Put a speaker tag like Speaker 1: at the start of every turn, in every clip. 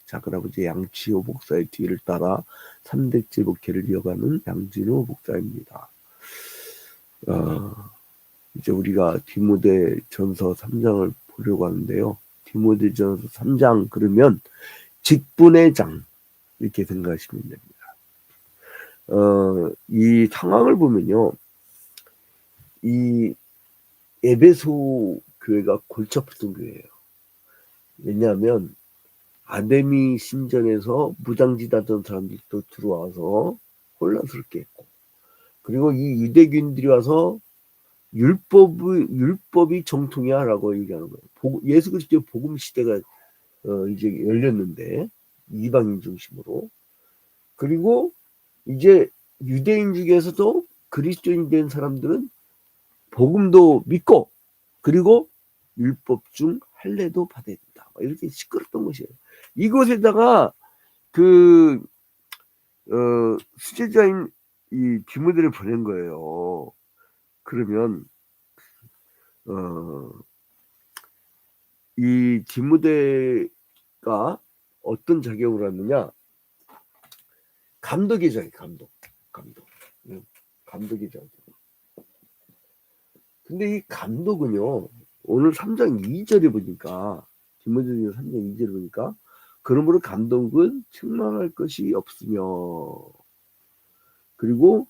Speaker 1: 작은아버지 양치호 목사의 뒤를 따라 3대째 목회를 이어가는 양진호 목사입니다. 이제 우리가 디모데전서 3장을 보려고 하는데요. 디모데전서 3장 그러면 직분의 장 이렇게 생각하시면 됩니다. 이 상황을 보면요, 이 에베소 교회가 골치 아팠던 교회예요. 왜냐하면 아데미 신전에서 무장지다던 사람들이 또 들어와서 혼란스럽게 했고, 그리고 이 유대인들이 와서 율법이 정통이야라고 얘기하는 거예요. 예수 그리스도의 복음 시대가 이제 열렸는데, 이방인 중심으로. 그리고 이제 유대인 중에서도 그리스도인 된 사람들은 복음도 믿고, 그리고 율법 중 할례도 받아야 된다. 이렇게 시끄럽던 것이에요. 이곳에다가 수제자인 이 디모데를 보낸 거예요. 그러면 이 디모데가 어떤 자격을 하느냐? 감독이죠, 감독이죠. 근데 이 감독은요, 오늘 3장 2절에 보니까, 디모데전서 3장 2절에 보니까, 그러므로 감독은 책망할 것이 없으며, 그리고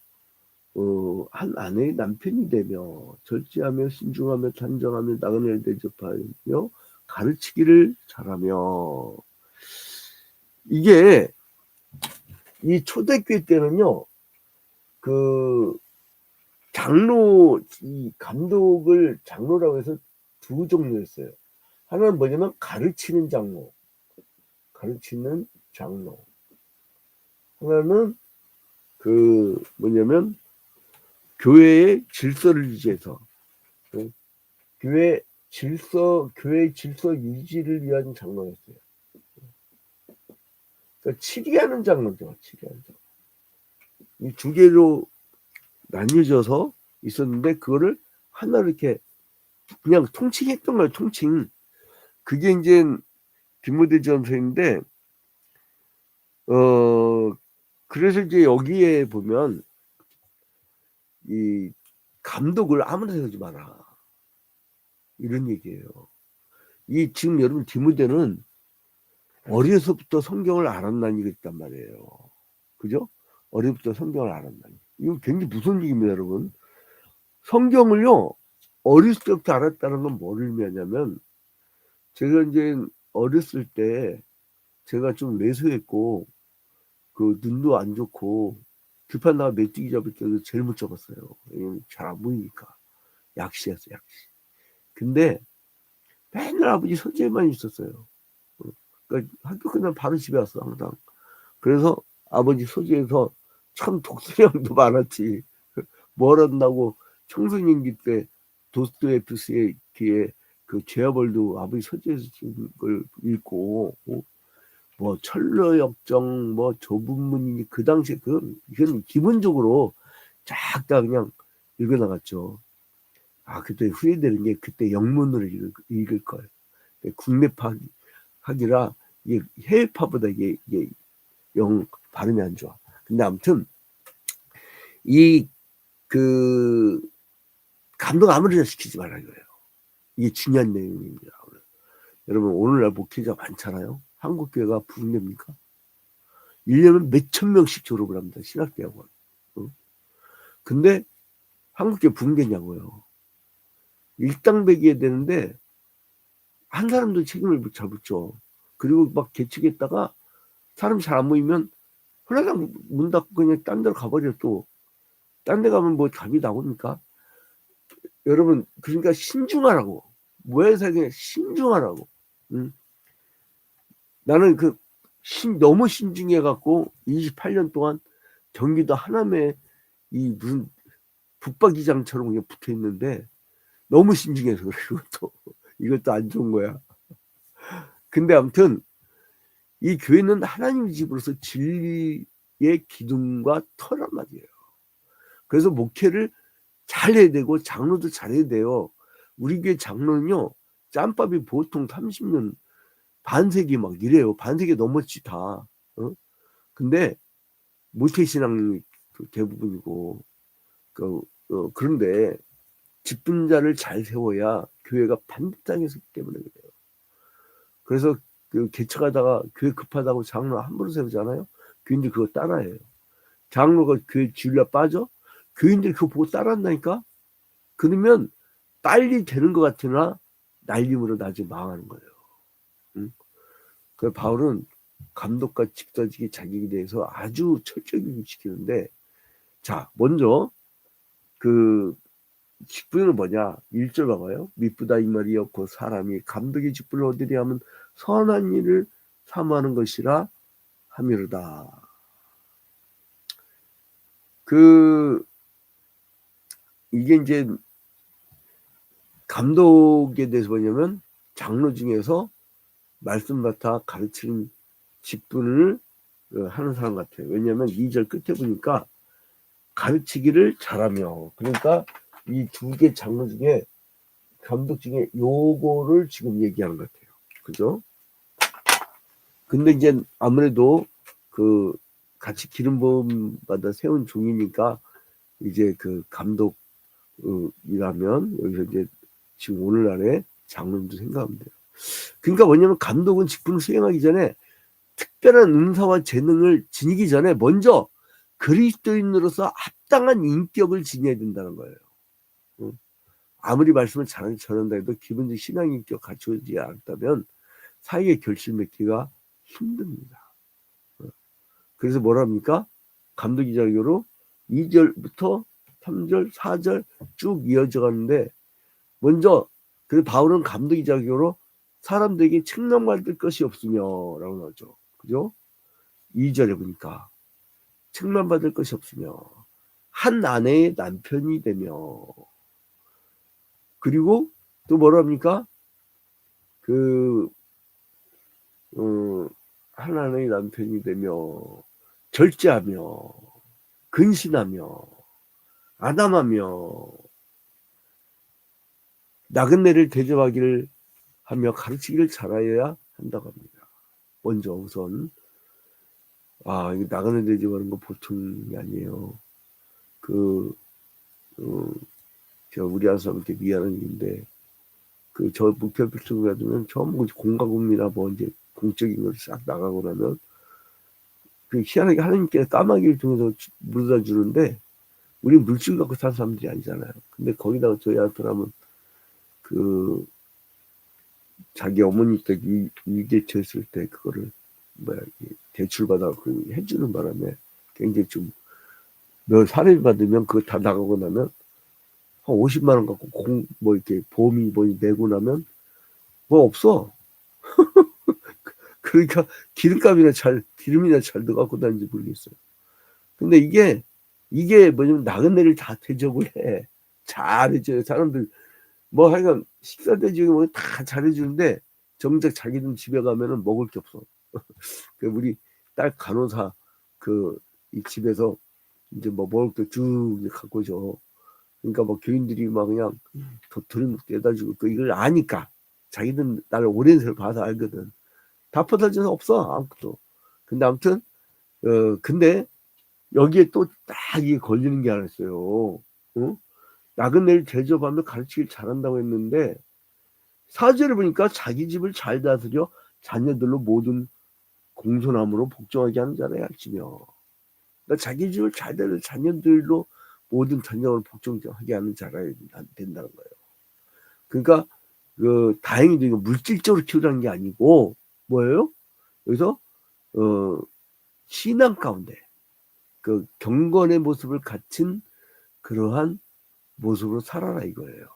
Speaker 1: 한 아내의 남편이 되며, 절제하며 신중하며 단정하며 나그네를 대접하며 가르치기를 잘하며. 이게 이 초대교회 때는요, 장로, 이 감독을 장로라고 해서 두 종류였어요. 하나는 뭐냐면 가르치는 장로. 하나는 뭐냐면 교회의 질서를 유지해서, 교회 질서 유지를 위한 장로였어요. 그러니까 치리하는 장로죠. 이 두 개로 나뉘어져서 있었는데, 그거를 하나로 이렇게 그냥 통칭했던 거예요. 통칭. 그게 이제 디모데전서인데, 그래서 이제 여기에 보면 이 감독을 아무나 세우지 마라, 이런 얘기예요. 이 지금 여러분 디모데는 어려서부터 성경을 알았다는 얘기가 있단 말이에요. 그죠? 어려서부터 성경을 알았다니. 이거 굉장히 무서운 얘기입니다, 여러분. 성경을요, 어렸을 때부터 알았다는 건 뭘 의미하냐면, 제가 이제 어렸을 때 제가 좀 왜소했고, 눈도 안 좋고, 들판 나가 메뚜기 잡을 때도 제일 못 잡았어요. 잘 안 보이니까. 약시였어요, 약시. 근데 맨날 아버지 서재에만 있었어요. 그러니까 학교 끝나면 바로 집에 왔어, 항상. 그래서 아버지 서재에서 참 독서량도 많았지. 뭘 한다고 청소년기 때 도스토옙스키의 죄와벌도 아버지 서재에서 쓴 걸 읽고, 뭐 철로역정, 뭐 좁은 그 당시에 이건 기본적으로 쫙 다 그냥 읽어나갔죠. 그때 후회되는 게 그때 영문으로 읽을 걸. 국내파학이라 해외파보다 이게 영 발음이 안 좋아. 근데 아무튼 감독 아무리나 시키지 말라 이거예요. 이게 중요한 내용입니다. 여러분 오늘날 목회자 많잖아요. 한국 교회가 부흥됩니까? 1년은 몇천 명씩 졸업을 합니다. 신학대학원. 근데 한국 교회 부흥되냐고요. 일당백이어야 되는데 한 사람도 책임을 잘 묻죠. 그리고 막 개척했다가 사람이 잘 안 모이면 홀라당 문 닫고 그냥 딴 데로 가버려. 또 딴 데 가면 뭐 답이 나옵니까? 여러분 그러니까 신중하라고. 모야사에 신중하라고. 나는 너무 신중해갖고 28년 동안 경기도 하남에 이 무슨 북박이장처럼 그냥 붙어 있는데 너무 신중해서 그래. 이것도 안 좋은 거야. 근데 아무튼 이 교회는 하나님 집으로서 진리의 기둥과 터란 말이에요. 그래서 목회를 잘해야 되고 장로도 잘해야 돼요. 우리 교회 장로는요, 짬밥이 보통 30년 반세기 막 이래요. 반세기 넘었지 다. 어? 근데 모태신앙이 대부분이고 그런데 집분자를 잘 세워야 교회가 반듯하게 서기 때문에 그래요. 그래서 개척하다가 교회 급하다고 장로 함부로 세우잖아요. 교인들 그거 따라해요. 장로가 교회 주일날 빠져? 교인들이 그거 보고 따라한다니까? 그러면 빨리 되는 것 같으나 날림으로 나중에 망하는 거예요. 응? 그 바울은 감독과 집사직의 자격에 대해서 아주 철저히 지키는데, 자, 먼저 그 직분은 뭐냐? 1절 봐봐요. 미쁘다 이 말이었고 사람이 감독의 직분을 얻으려 하면 선한 일을 사모하는 것이라 함이로다. 이게 이제 감독에 대해서 뭐냐면 장로 중에서 말씀 맡아 가르치는 직분을 하는 사람 같아요. 왜냐하면 2절 끝에 보니까 가르치기를 잘하며, 그러니까 이 두 개 장로 중에 감독 중에 요거를 지금 얘기하는 것 같아요. 그죠? 근데 이제 아무래도 같이 기름 부음 받아 세운 종이니까 이제 감독이라면 여기서 이제 지금 오늘날의 장로님도 생각하면 돼요. 그러니까 뭐냐면 감독은 직분을 수행하기 전에 특별한 은사와 재능을 지니기 전에 먼저 그리스도인으로서 합당한 인격을 지녀야 된다는 거예요. 아무리 말씀을 잘 전한다 해도 기본적 신앙 인격 갖추지 않다면 사이의 결실 맺기가 힘듭니다. 그래서 뭐라 합니까? 감독이 자료로 2절부터 3절, 4절 쭉 이어져 가는데, 먼저 바울은 감독이 자료로 사람들에게 책망받을 것이 없으며 라고 나오죠. 그죠? 2절에 보니까 책망받을 것이 없으며 한 아내의 남편이 되며, 그리고 또 뭐라 합니까? 한 아내의 남편이 되며 절제하며 근신하며 아담하며 나그네를 대접하기를 하며 가르치기를 잘하여야 한다고 합니다. 먼저 우선 이거 나그네 대접하는 거 보통이 아니에요. 제가 우리 아사람한테 미안한 일인데 저 목표필승 가두면 전부 공과금이나 뭐 이제 공적인 걸 싹 나가고 나면 희한하게 하나님께 까마귀를 통해서 물어다 주는데 우리 물질 갖고 산 사람들이 아니잖아요. 근데 거기다가 저희 아들하면 자기 어머니 때 위계처했을 때 그거를 대출받아 해주는 바람에 굉장히 좀 사례 받으면 그거 다 나가고 나면 한 50만 원 갖고 이렇게 보험이 내고 나면 뭐 없어. 그러니까 기름이나 잘 들어가고 다니는지 모르겠어요. 근데 이게 뭐냐면 나그네를 다 대접을 해. 잘해줘요. 사람들 하여간 식사 대접이 다 잘해주는데 정작 자기는 집에 가면은 먹을 게 없어. 우리 딸 간호사 이 집에서 이제 먹을 게 쭉 갖고 줘. 그러니까 교인들이 그냥 도토리 떼다 주고 이걸 아니까 자기는 나를 오랜 세월 봐서 알거든. 다 퍼다줘서 없어 아무것도. 근데 아무튼 근데 여기에 또 딱 이게 걸리는 게 하나 있어요. 나그네를 대접하며 가르치길 잘한다고 했는데 4절에 보니까 자기 집을 잘 다스려 자녀들로 모든 공손함으로 복종하게 하는 자라 할지며, 그러니까 자기 집을 잘 다스려 자녀들로 모든 자녀를 복종하게 하는 자라 된다는 거예요. 그러니까 다행히도 이거 물질적으로 키우라는 게 아니고 뭐예요? 여기서 신앙 가운데 경건의 모습을 갖춘 그러한 모습으로 살아라 이거예요.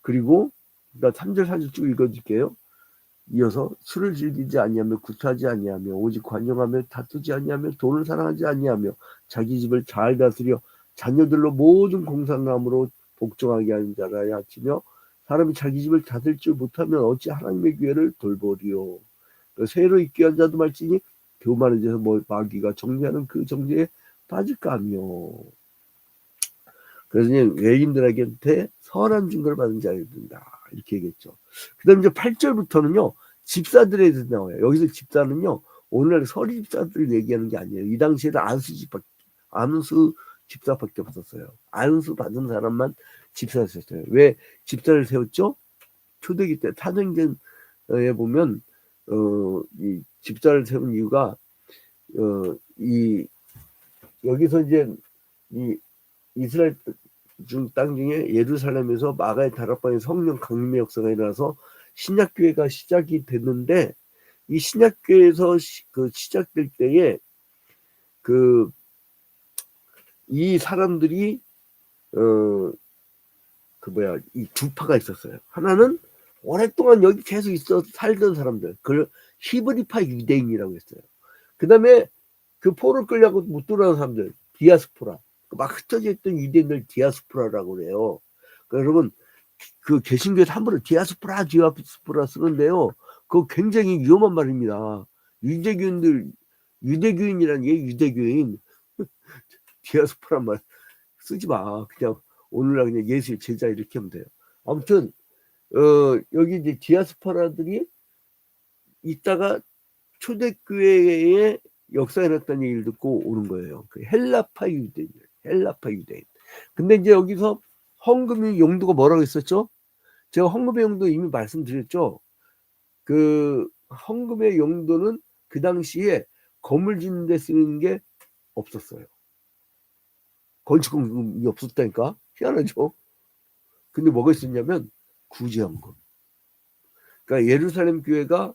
Speaker 1: 그리고 3절 4절 쭉 읽어줄게요. 이어서 술을 즐기지 아니하며 구차하지 아니하며 오직 관용하며 다투지 아니하며 돈을 사랑하지 아니하며 자기 집을 잘 다스려 자녀들로 모든 공산함으로 복종하게 하는 자라야 하치며 사람이 자기 집을 다스릴 줄 못하면 어찌 하나님의 교회를 돌보리요. 새로 입교한 자도 말지니 교만한 데서 마귀가 정죄하는 그 정죄에 빠질까 하며. 그래서 외인들에게 선한 증거를 받은 자여야 된다 이렇게 얘기했죠. 그 다음에 이제 8절부터는요 집사들에 대해서 나와요. 여기서 집사는요, 오늘날 서리 집사들을 얘기하는 게 아니에요. 이 당시에는 안수 집사밖에 없었어요. 안수 받은 사람만 집사였어요. 왜 집사를 세웠죠? 초대기 때 사도행전에 보면 이 집사를 세운 이유가 이 여기서 이제 이 이스라엘 땅 중에 예루살렘에서 마가의 다락방에 성령 강림의 역사가 일어나서 신약교회가 시작이 됐는데, 이 신약교회에서 시작될 때에 이 사람들이 이 두 파가 있었어요. 하나는 오랫동안 여기 계속 살던 사람들, 그걸 히브리파 유대인이라고 했어요. 그 다음에 그 포를 끌려고 못 돌아온 사람들, 디아스포라, 막 흩어져 있던 유대인들 디아스포라라고 그래요. 그러니까 여러분, 그 개신교에서 함부로 디아스포라 쓰는데요, 그거 굉장히 위험한 말입니다. 유대교인이라는 게 유대교인, 디아스포라 말 쓰지 마. 그냥 오늘날 그냥 예수의 제자 이렇게 하면 돼요. 아무튼 여기 이제 디아스포라들이 있다가 초대교회의 역사에 났다는 얘기를 듣고 오는 거예요. 그 헬라파 유대인. 근데 이제 여기서 헌금의 용도가 뭐라고 했었죠? 제가 헌금의 용도 이미 말씀드렸죠. 그 헌금의 용도는 그 당시에 건물 짓는 데 쓰는 게 없었어요. 건축공금이 없었다니까. 희한하죠. 근데 뭐가 있었냐면 구제헌금. 그러니까 예루살렘 교회가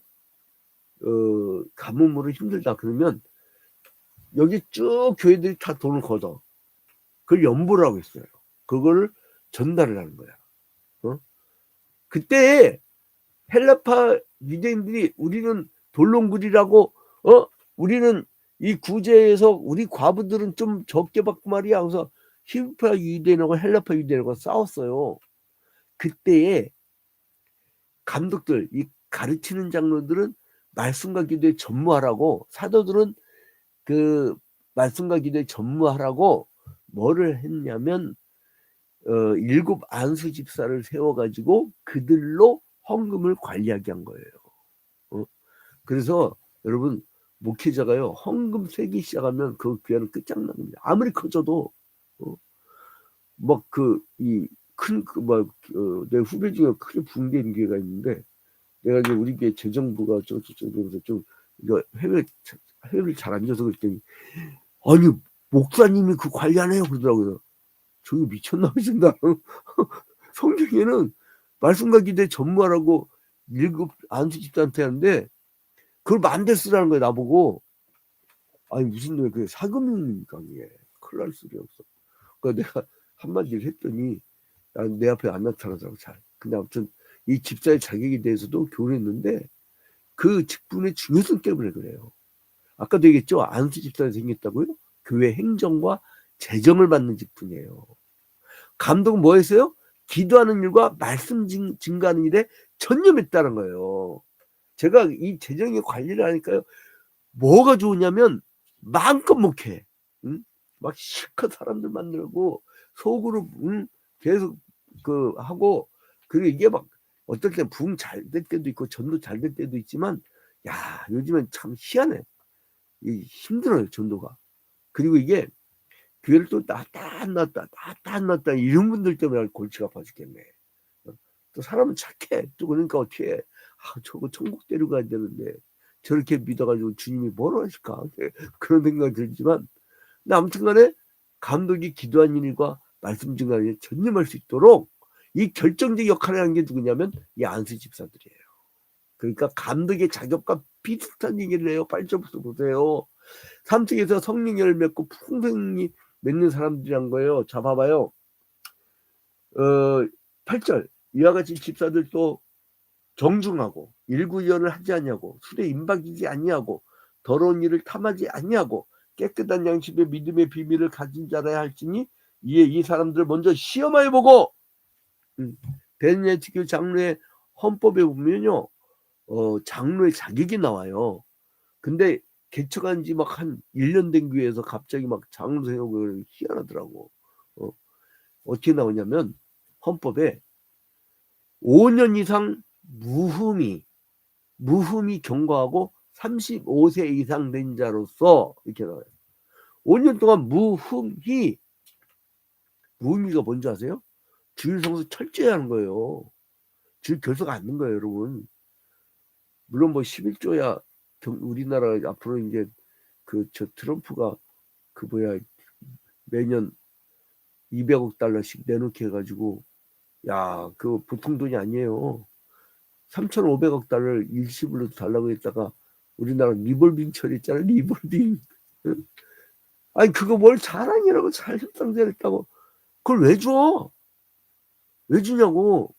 Speaker 1: 가뭄으로 힘들다 그러면 여기 쭉 교회들이 다 돈을 걷어. 그걸 연보라고 했어요. 그걸 전달을 하는 거야. 그때 헬라파 유대인들이 우리는 돌롱구리라고, 우리는 이 구제에서 우리 과부들은 좀 적게 받고 말이야. 그래서 히브리파 유대인하고 헬라파 유대인하고 싸웠어요. 그때에 감독들, 이 가르치는 장로들은 말씀과 기도에 전무하라고, 사도들은 그 말씀과 기도에 전무하라고 뭐를 했냐면 7 안수 집사를 세워가지고 그들로 헌금을 관리하게 한 거예요. 그래서 여러분, 목회자가요, 헌금 세기 시작하면 그 교회는 끝장납니다. 아무리 커져도 막 내 후배 중에 크게 붕괴인 교회가 있는데, 내가 이제 우리 교회 재정부가 저쪽에서 좀 이거 해외를 잘 안 줘서 그랬더니, 아니 목사님이 그 관리 안 해요 그러더라고요. 저기 미쳤나 보신다. 성경에는 말씀과 기도에 전무하라고 7 안수 집사한테 하는데 그걸 마음대로 쓰라는 거예요, 나보고. 아니 무슨 놈의 그게 사금입니까 그게. 큰일 날 소리 없어. 그러니까 내가 한마디를 했더니 내 앞에 안 나타나더라고 잘. 근데 아무튼 이 집사의 자격에 대해서도 교훈했는데 그 직분의 중요성 때문에 그래요. 아까도 얘기했죠. 안수 집사가 생겼다고요? 교회 행정과 재정을 맡는 직분이에요. 감독은 뭐 했어요? 기도하는 일과 말씀 증가하는 일에 전념했다는 거예요. 제가 이 재정의 관리를 하니까요, 뭐가 좋으냐면 마음껏 목회, 막 실컷 사람들 만들고 소그룹 계속 하고, 그리고 이게 막 어떨 때 부흥 잘 될 때도 있고 전도 잘 될 때도 있지만, 야 요즘엔 참 희한해. 힘들어요 전도가. 그리고 이게 교회를 또 났다 안 났다 이런 분들 때문에 골치가 아파 죽겠네. 또 사람은 착해. 또 그러니까 어떻게 해. 저거 천국 데려가야 되는데 저렇게 믿어가지고 주님이 뭐라 하실까 그런 생각이 들지만, 근데 아무튼 간에 감독이 기도한 일과 말씀 증가에 는 전념할 수 있도록 이 결정적 역할을 하는 게 누구냐면 이 안수 집사들이에요. 그러니까 감독의 자격과 비슷한 얘기를 해요. 8절부터 보세요. 삼층에서 성령을 맺고 풍성히 맺는 사람들이란 거예요. 자 봐봐요. 8절 이와 같이 집사들도 정중하고 일구이연을 하지 아니하고 술에 임박이지 아니하고 더러운 일을 탐하지 아니하고 깨끗한 양심의 믿음의 비밀을 가진 자라야 할지니 이에 이 사람들을 먼저 시험하여 보고. 베네딕트 장로의 헌법에 보면요, 장로의 자격이 나와요. 근데 개척한 지 막 한 1년 된 교회에서 갑자기 막 장로 세우고 희한하더라고. 어떻게 나오냐면 헌법에 5년 이상 무흠이 무흠이 경과하고 35세 이상 된 자로서 이렇게 나와요. 5년 동안 무흠이가 뭔지 아세요? 주일 성수 철저히 하는 거예요. 주일 결석 안 하는 거예요, 여러분. 물론 뭐 11조야 우리나라 앞으로 이제 저 트럼프가 매년 200억 달러씩 내놓게 해가지고 야, 보통 돈이 아니에요. 3,500억 달러를 일시불로 달라고 했다가 우리나라 리볼빙 처리했잖아요. 리볼빙. 아니 그거 뭘 자랑이라고 잘 협상했다고 그걸 왜 줘? 왜 주냐고.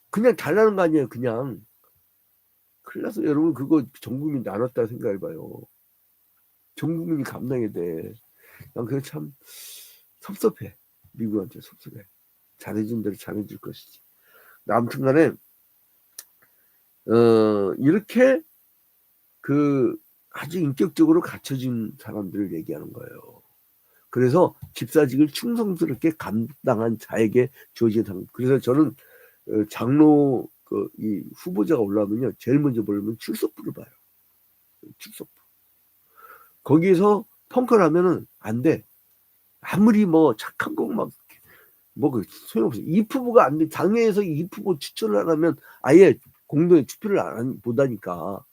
Speaker 1: 그냥 달라는 거 아니에요. 그냥. 큰일 나서 여러분 그거 전 국민 나눴다 생각해봐요. 전 국민이 감당해야 돼. 난 그게 참 섭섭해. 미국한테 섭섭해. 잘해준 대로 잘해줄 것이지. 아무튼 간에 이렇게 아주 인격적으로 갖춰진 사람들을 얘기하는 거예요. 그래서 집사직을 충성스럽게 감당한 자에게 주어진 상. 그래서 저는 장로 이 후보자가 올라오면요, 제일 먼저 보려면 출석부를 봐요. 출석부. 거기에서 펑크를 하면은 안 돼. 아무리 뭐 착한 거 막 소용없어. 이 후보가 안 돼. 당내에서 이 후보 추천을 안 하면 아예 공동에 투표를 못 하니까.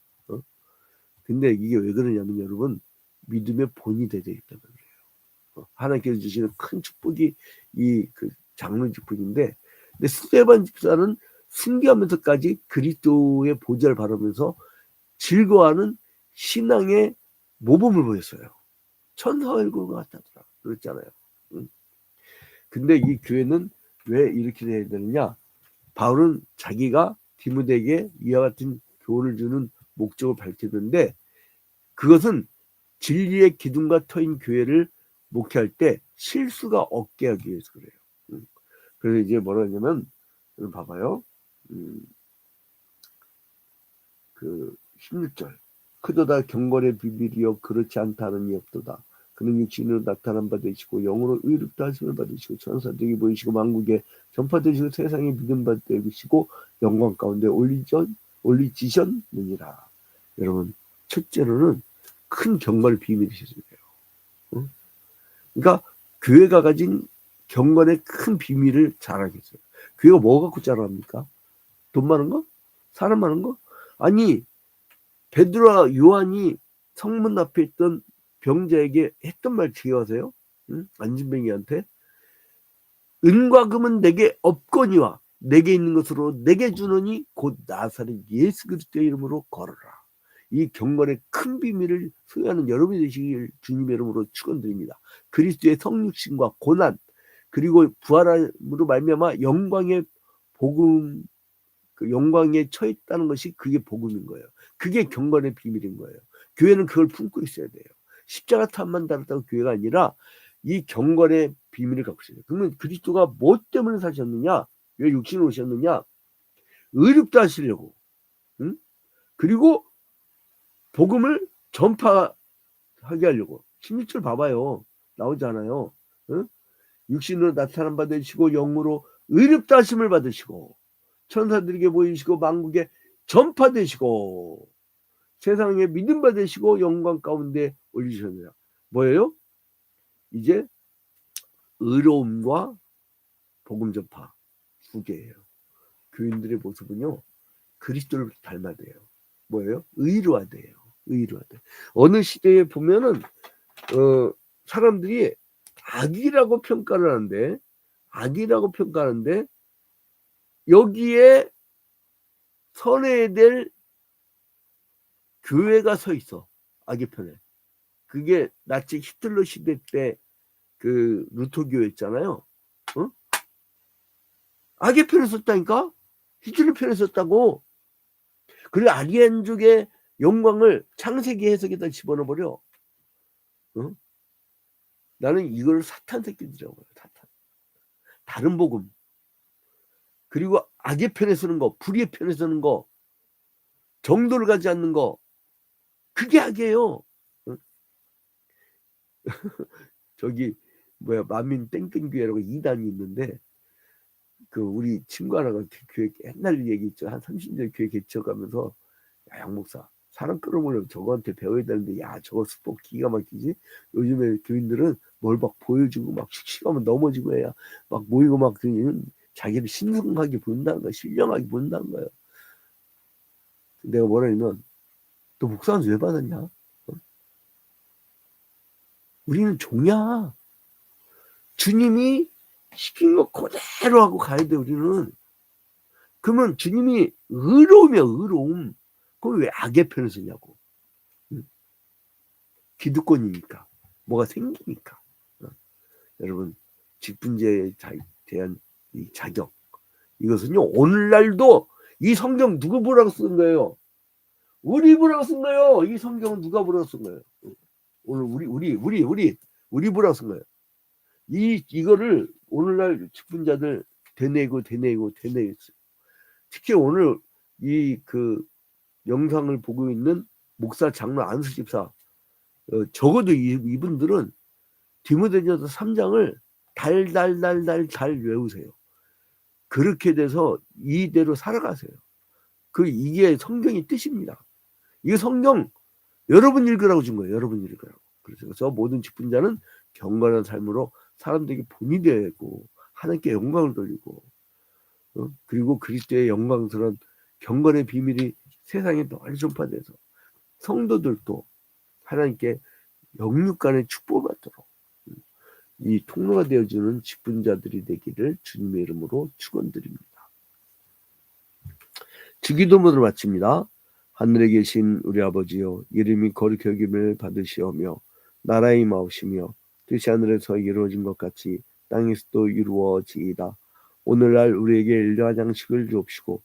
Speaker 1: 근데 이게 왜 그러냐면 여러분, 믿음의 본이 되어 있기 때문에. 하나님께서 주시는 큰 축복이 이 장로 직분인데, 근데 스데반 집사는 순교하면서까지 그리스도의 보좌를 바라면서 즐거워하는 신앙의 모범을 보였어요. 천사가 읽은 것 같다더라. 그랬잖아요. 근데 이 교회는 왜 이렇게 돼야 되느냐? 바울은 자기가 디모데에게 이와 같은 교훈을 주는 목적을 밝히는데, 그것은 진리의 기둥과 터인 교회를 목회할 때 실수가 없게 하기 위해서 그래요. 그래서 이제 뭐라 하냐면, 봐봐요. 16절. 크도다 경건의 비밀이여 그렇지 않다는 이 없도다. 그는 육신으로 나타난 바 되시고 영으로 의롭다 하심을 받으시고 천사들에게 보이시고 만국에 전파되시고 세상에 믿음 받으시고 영광 가운데 올리지셨느니라. 여러분, 첫째로는 큰 경건의 비밀이셨어요. 그러니까 교회가 가진 경건의 큰 비밀을 자랑했어요. 교회가 뭐 갖고 자랑합니까? 돈 많은 거? 사람 많은 거? 아니, 베드로와 요한이 성문 앞에 있던 병자에게 했던 말 기억하세요? 안진뱅이한테 은과 금은 내게 없거니와 내게 있는 것으로 내게 주노니 곧 나사렛 예수 그리스도의 이름으로 걸어라. 이 경건의 큰 비밀을 소유하는 여러분이 되시길 주님의 이름으로 축원드립니다. 그리스도의 성육신과 고난 그리고 부활함으로 말미암아 영광의 복음, 영광에 처했다는 것이 그게 복음인 거예요. 그게 경건의 비밀인 거예요. 교회는 그걸 품고 있어야 돼요. 십자가 탑만 달았다고 교회가 아니라 이 경건의 비밀을 갖고 있어요. 그러면 그리스도가 뭐 때문에 사셨느냐? 왜 육신으로 오셨느냐? 의롭다 하시려고. 그리고 복음을 전파하게 하려고. 16절 봐봐요. 나오잖아요. 육신으로 나타난 바 되시고 영으로 의롭다 하심을 받으시고 천사들에게 보이시고 만국에 전파되시고 세상에 믿음 받으시고 영광 가운데 올리셨느냐. 뭐예요? 이제 의로움과 복음 전파 두 개예요. 교인들의 모습은요, 그리스도를 닮아야 돼요. 뭐예요? 의로하대요. 의로하대. 어느 시대에 보면은 사람들이 악이라고 평가를 하는데 여기에 선해야 될 교회가 서 있어. 악의 편에. 그게 나치 히틀러 시대 때 루터 교회 있잖아요. 악의 편에 섰다니까? 히틀러 편에 섰다고. 그리고 아리안족의 영광을 창세기 해석에다 집어넣어버려. 나는 이걸 사탄 새끼들이라고 해요. 사탄. 다른 복음. 그리고 악의 편에 서는 거, 불의의 편에 서는 거, 정도를 가지 않는 거, 그게 악이에요. 저기 만민 땡땡교회라고 2단이 있는데 우리 친구 하나가 교회 옛날 얘기 있죠. 한 30년 교회 개척하면서 야, 양 목사 사람 끌어모으려면 저거한테 배워야 되는데 야 저거 스포 기가 막히지. 요즘에 교인들은 뭘 막 보여주고 막 씩씩하면 넘어지고 해야 막 모이고 막 자기를 신성하게 본다는 거야. 신령하게 본다는 거야. 내가 뭐라냐면 너 목사는 왜 받았냐? 어? 우리는 종이야. 주님이 시킨 거 그대로 하고 가야 돼 우리는. 그러면 주님이 의로우면 의로움. 그럼 왜 악의 편을 쓰냐고. 응? 기득권이니까. 뭐가 생기니까. 어? 여러분 직분제에 대한 이 자격. 이것은요 오늘날도 이 성경 누구 보라고 쓴 거예요? 우리 보라고 쓴 거예요. 이 성경은 누가 보라고 쓴 거예요? 오늘 우리 보라고 쓴 거예요. 이거를 오늘날 직분자들 되뇌고 특히 오늘 이 그 영상을 보고 있는 목사 장로 안수 집사 적어도 이분들은 디모데전서 3장을 달 외우세요. 그렇게 돼서 이대로 살아가세요. 이게 성경의 뜻입니다. 이게 성경 여러분 읽으라고 준 거예요. 여러분 읽으라고. 그래서 모든 직분자는 경건한 삶으로 사람들에게 본이 되고 하나님께 영광을 돌리고 그리고 그리스도의 영광스러운 경건의 비밀이 세상에 널리 전파돼서 성도들도 하나님께 영육간의 축복을 받도록 이 통로가 되어주는 직분자들이 되기를 주님의 이름으로 축원드립니다. 주기도문을 마칩니다. 하늘에 계신 우리 아버지여 이름이 거룩히 여김을 받으시오며 나라의 임하옵시며 뜻이 하늘에서 이루어진 것 같이 땅에서도 이루어지이다. 오늘날 우리에게 일용할 양식을 주옵시고